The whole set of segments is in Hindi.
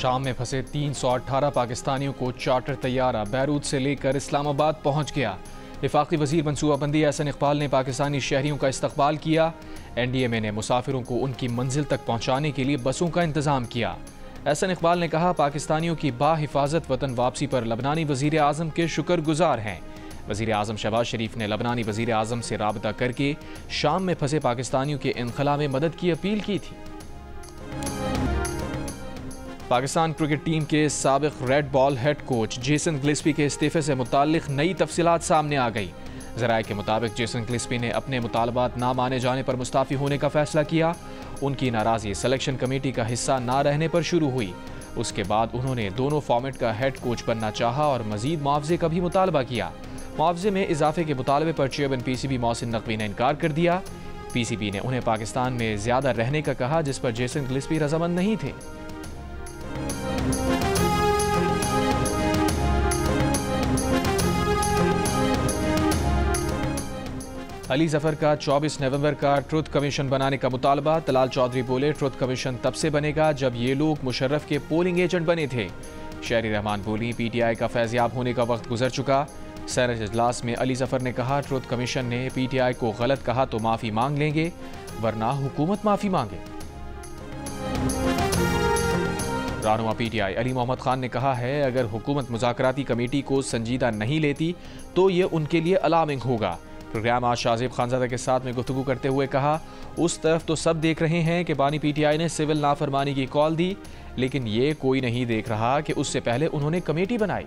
शाम में फंसे 318 पाकिस्तानियों को चार्टर तैयारा बैरूत से लेकर इस्लामाबाद पहुंच गया। वफाकी वजीर मनसूबाबंदी एहसन इकबाल ने पाकिस्तानी शहरियों का इस्तकबाल किया। NDMA ने मुसाफिरों को उनकी मंजिल तक पहुंचाने के लिए बसों का इंतजाम किया। एहसन इकबाल ने कहा, पाकिस्तानियों की बाहिफाजत वतन वापसी पर लबनानी वजीर आज़म के शुक्रगुजार हैं। वजीर आज़म शहबाज शरीफ ने लबनानी वजीर आज़म से राबता करके शाम में फंसे पाकिस्तानियों के इनखला में मदद की अपील की थी। पाकिस्तान क्रिकेट टीम के साबिक red ball head coach Jason Gillespie के इस्तीफे से मुताल्लिक नई तफसीलात सामने आ गई। ज़राए के मुताबिक जेसन गिलेस्पी ने अपने मुतालबात ना माने जाने पर मुस्ताफ़ी होने का फैसला किया। उनकी नाराज़गी सिलेक्शन कमेटी का हिस्सा ना रहने पर शुरू हुई। उसके बाद उन्होंने दोनों फॉर्मेट का हेड कोच बनना चाहा और मजीद मुआवजे का भी मुतालबा किया। मुआवजे में इजाफे के मुतालबे पर चेयरमैन PCB मोहसिन नकवी ने इनकार कर दिया। PCB ने उन्हें पाकिस्तान में ज़्यादा रहने का कहा, जिस पर जेसन गिलेस्पी रजामंद नहीं थे। अली जफर का 24 नवंबर का ट्रुथ कमीशन बनाने का मुतालबा। तलाल चौधरी बोले, ट्रुथ कमीशन तब से बनेगा जब ये लोग मुशर्रफ के पोलिंग एजेंट बने थे। शहरी रहमान बोली, PTI का फैज़याब होने का वक्त गुजर चुका। सैनेट इजलास में अली जफर ने कहा, ट्रुथ कमीशन ने PTI को गलत कहा तो माफ़ी मांग लेंगे, वरना हुकूमत माफ़ी मांगे। रहनुमा PTI अली मोहम्मद खान ने कहा है, अगर हुकूमत मुज़ाकराती कमेटी को संजीदा नहीं लेती तो ये उनके लिए अलार्मिंग होगा। प्रोग्राम आज शाहजेब खानजादा के साथ में गुफ्तगू करते हुए कहा, उस तरफ तो सब देख रहे हैं कि बानी PTI ने सिविल नाफरमानी की कॉल दी, लेकिन ये कोई नहीं देख रहा कि उससे पहले उन्होंने कमेटी बनाई।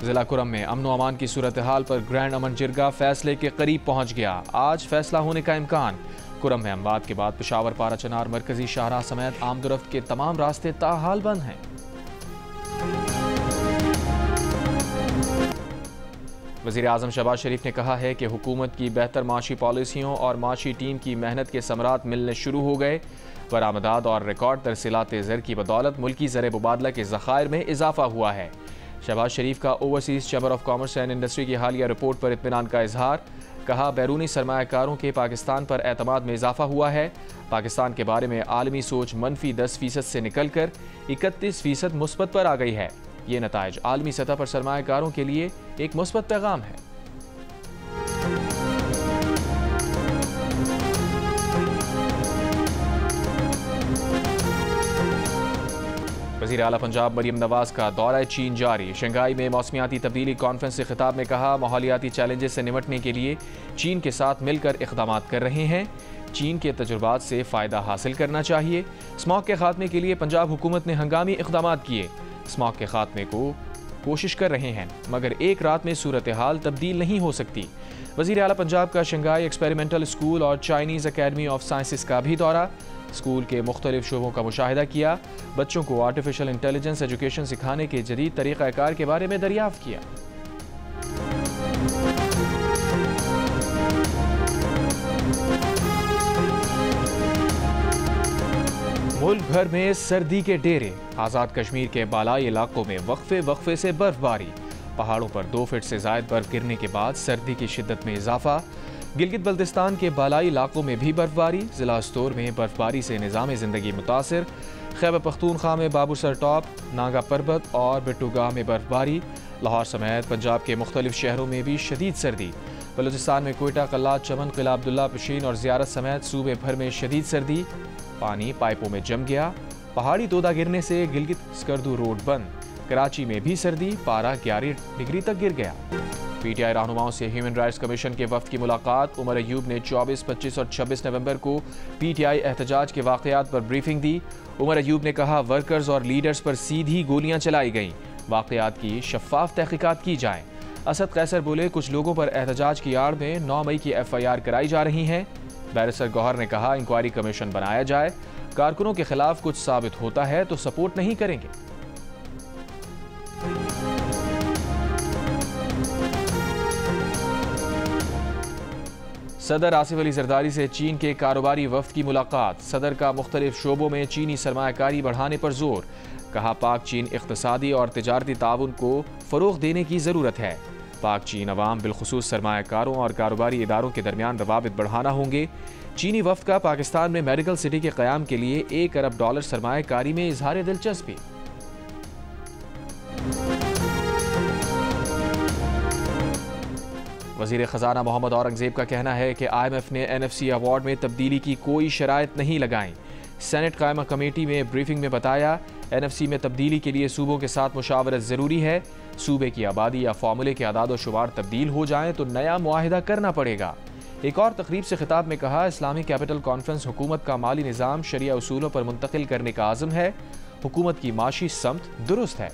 जिला कुरम में अमन व अमान की सूरत हाल पर ग्रैंड अमन जिरगा फैसले के करीब पहुंच गया। आज फैसला होने का इम्कान। कुरम में अमवात के बाद पेशावर पारा चनार मरकजी शाहराह समेत आमदोरफ्त के तमाम रास्ते ताहाल बंद हैं। वज़ीर आज़म शहबाज शरीफ ने कहा है कि हुकूमत की बेहतर माशी पॉलिसियों और माशी टीम की मेहनत के समरात मिलने शुरू हो गए। बरामदात और रिकॉर्ड तरसीलात ज़र की बदौलत मुल्की ज़र मुबादला के ज़खायर में इजाफा हुआ है। शहबाज शरीफ का overseas chamber of commerce and industry की हालिया रिपोर्ट पर इत्मीनान का इजहार। कहा, बैरूनी सरमायाकारों के पाकिस्तान पर एतमाद में इजाफा हुआ है। पाकिस्तान के बारे में आलमी सोच मनफी 10% से निकल कर 31% मुस्बत पर आ गई है। ये नताइज आलमी सतह पर सरमायाकारों के लिए एक मुस्बत पैगाम है। वज़ीर आला पंजाब मरियम नवाज का दौरा चीन जारी। शंघाई में मौसमियाती तब्दीली कॉन्फ्रेंस से खिताब में कहा, माहौलियाती चैलेंजेस से निपटने के लिए चीन के साथ मिलकर इक़दामात कर रहे हैं। चीन के तजुर्बात से फ़ायदा हासिल करना चाहिए। स्मॉग के खात्मे के लिए पंजाब हुकूमत ने हंगामी इक़दामात किए। स्मॉग के खात्मे को कोशिश कर रहे हैं, मगर एक रात में सूरत हाल तब्दील नहीं हो सकती। वज़ीर आला पंजाब का शंघाई एक्सपेरिमेंटल स्कूल और चाइनीज़ अकेडमी ऑफ साइंसेस का भी दौरा। स्कूल के मुख्तलिफ शोबों का मुशाहिदा किया। बच्चों को आर्टिफिशियल इंटेलिजेंस एजुकेशन सिखाने के जदीद तरीक़ाकार के बारे में दरियाफ्त किया। मुल्क भर में सर्दी के डेरे। आज़ाद कश्मीर के बालाई इलाकों में वक्फे से बर्फबारी। पहाड़ों पर 2 फीट से ज़ायद बर्फ गिरने के बाद सर्दी की शिद्दत में इजाफा। गिलगित बल्तिस्तान के बालाई इलाकों में भी बर्फबारी। ज़िला अस्तोर में बर्फबारी से निज़ाम ज़िंदगी मुतासिर। खैबर पख्तूनख्वा में बाबूसर टॉप, नागा पर्बत और बिट्टूगाह में बर्फबारी। लाहौर समेत पंजाब के मुख्तलिफ शहरों में भी शदीद सर्दी। बलूचिस्तान में कोयटा, कल्लात, चमन, किला अब्दुल्ला, पशीन और ज़ियारत समेत सूबे भर में शदीद सर्दी। पानी पाइपों में जम गया। पहाड़ी तोदा गिरने से गिलगित स्कर्दू रोड बंद। कराची में भी सर्दी, पारा 11 डिग्री तक गिर गया। PTI रहनुमाओं से ह्यूमन राइट्स कमीशन के वफ्द की मुलाकात। उमर अयूब ने 24, 25 और 26 नवंबर को PTI एहतजाज के वाक़यात पर ब्रीफिंग दी। उमर अयूब ने कहा, वर्कर्स और लीडर्स पर सीधी गोलियां चलाई गईं। वाक़यात की शफ़ाफ तहक़ीक़ात की जाएँ। असद कैसर बोले, कुछ लोगों पर एहतजाज की आड़ में 9 मई की FIR कराई जा रही हैं। बैरिस्टर गौहर ने कहा, इंक्वायरी कमीशन बनाया जाए। कारकुनों के खिलाफ कुछ साबित होता है तो सपोर्ट नहीं करेंगे। सदर आसिफ अली जरदारी से चीन के कारोबारी वफ्द की मुलाकात। सदर का मुख्तलिफ शोबों में चीनी सरमायाकारी बढ़ाने पर जोर। कहा, पाक चीन इक़्तिसादी और तिजारती ताउन को फ़रोग़ देने की ज़रूरत है। पाक चीन अवाम बिलखुसूस सरमायाकारों और कारोबारी इदारों के दरमियान रवाबित बढ़ाना होंगे। चीनी वफ्द का पाकिस्तान में मेडिकल सिटी के क़याम के लिए $1 अरब सरमायाकारी में इजहार दिलचस्पी। वज़ीर ख़जाना मोहम्मद औरंगज़ेब का कहना है कि IMF ने NFC अवार्ड में तब्दीली की कोई शराइत नहीं लगाई। सेनेट कायमा कमेटी में ब्रीफिंग में बताया, NFC में तब्दीली के लिए सूबों के साथ मुशावरत ज़रूरी है। सूबे की आबादी या फार्मूले के अदाद व शुमार तब्दील हो जाएं तो नया मुआहिदा करना पड़ेगा। एक और तकरीब से खिताब में कहा, इस्लामी कैपिटल कॉन्फ्रेंस हुकूमत का माली निज़ाम शरिया उसूलों पर मुंतकिल करने का आज़म है। हुकूमत की माशी समत दुरुस्त है।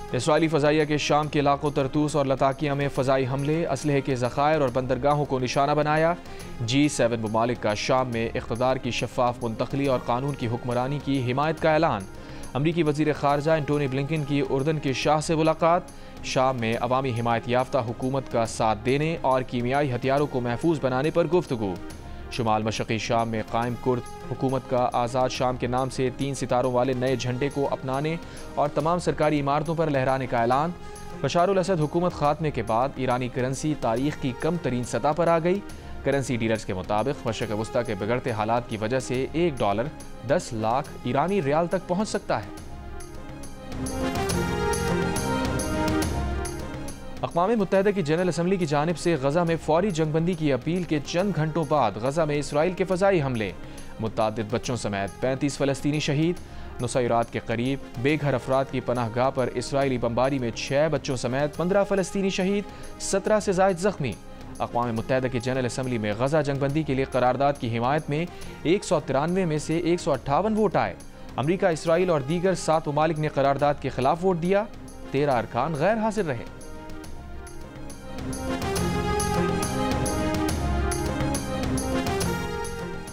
इसराइली फ़ज़ाइया के शाम के इलाकों तरतूस और लताकिया में फ़ज़ाई हमले, असलहे के ज़खायर और बंदरगाहों को निशाना बनाया। G7 ममालिक का शाम में इक़्तिदार की शफ़ाफ़ मुंतक़ली और कानून की हुक्मरानी की हिमायत का ऐलान। अमरीकी वज़ीर ख़ारजा एंटोनी ब्लिंकन की उर्दन के शाह से मुलाकात। शाम में अवामी हिमायत याफ्ता हुकूमत का साथ देने और कीमियाई हथियारों को महफूज बनाने पर गुफ्तगू। शुमाल मशक़ी शाम में कायम कुर्द हुकूमत का आज़ाद शाम के नाम से 3 सितारों वाले नए झंडे को अपनाने और तमाम सरकारी इमारतों पर लहराने का ऐलान। बशार अल असद हुकूमत ख़ात्मे के बाद ईरानी करेंसी तारीख़ की कम तरीन सतह पर आ गई। करेंसी डीलर्स के मुताबिक मशरिक़ वस्ता के बिगड़ते हालात की वजह से $1 10 लाख ईरानी रियाल तक पहुँच सकता है। अक़वाम मुत्तहिदा की जनरल असम्बली की जानिब से गज़ा में फौरी जंगबंदी की अपील के चंद घंटों बाद गज़ा में इसराइल के फ़ज़ाई हमले, मुतअद्दिद बच्चों समेत 35 फ़लस्तीनी शहीद। नुसैरात के करीब बेघर अफराद की पनाहगाह पर इसराइली बमबारी में 6 बच्चों समेत 15 फ़लस्तीनी शहीद, 17 से ज़ायद ज़ख्मी। अक़वाम मुत्तहिदा की जनरल असम्बली में गज़ा जंगबंदी के लिए करारदाद की हिमायत में 193 में से 158 वोट आए। अमरीका, इसराइल और दीगर 7 ममालिक ने करारदाद के खिलाफ वोट दिया। 13 अरकान गैर हाजिर रहे।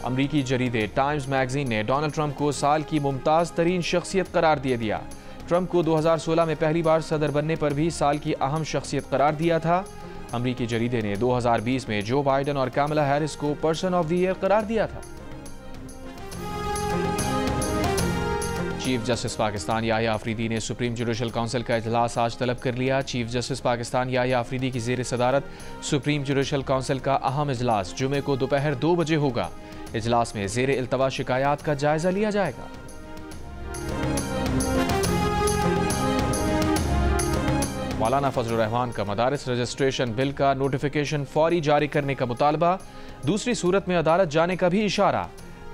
अमरीकी जरीदे टाइम्स मैगजीन ने डोनाल्ड ट्रंप को साल की मुमताज़ तरीन शख्सियत करार दे दिया। ट्रंप को 2016 में पहली बार सदर बनने पर भी साल की अहम शख्सियत करार दिया था। अमरीकी जरीदे ने 2020 में जो बाइडन और कामला हैरिस को पर्सन ऑफ द ईयर करार दिया था। चीफ जस्टिस पाकिस्तान याहिया अफरीदी ने सुप्रीम जुडिशल काउंसिल का इजलास आज तलब कर लिया। चीफ जस्टिस पाकिस्तान याहिया अफरीदी की ज़ेर सदारत सुप्रीम जुडिशल काउंसिल का अहम इजलास जुमे को दोपहर 2 बजे होगा। इजलास में ज़ेर इल्तवा शिकायत का जायजा लिया जाएगा। मौलाना फजलुर रहमान का मदारिस रजिस्ट्रेशन बिल का नोटिफिकेशन फौरी जारी करने का मुतालबा, दूसरी सूरत में अदालत जाने का भी इशारा।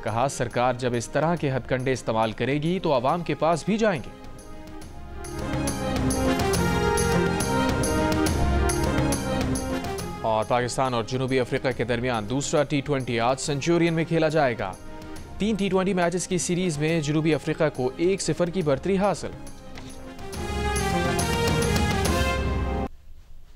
कहा, सरकार जब इस तरह के हथकंडे इस्तेमाल करेगी तो आवाम के पास भी जाएंगे। और पाकिस्तान और जनूबी अफ्रीका के दरमियान दूसरा T20 आज सेंचुरियन में खेला जाएगा। 3 T20 मैचेस की सीरीज में जनूबी अफ्रीका को 1-0 की बढ़तरी हासिल।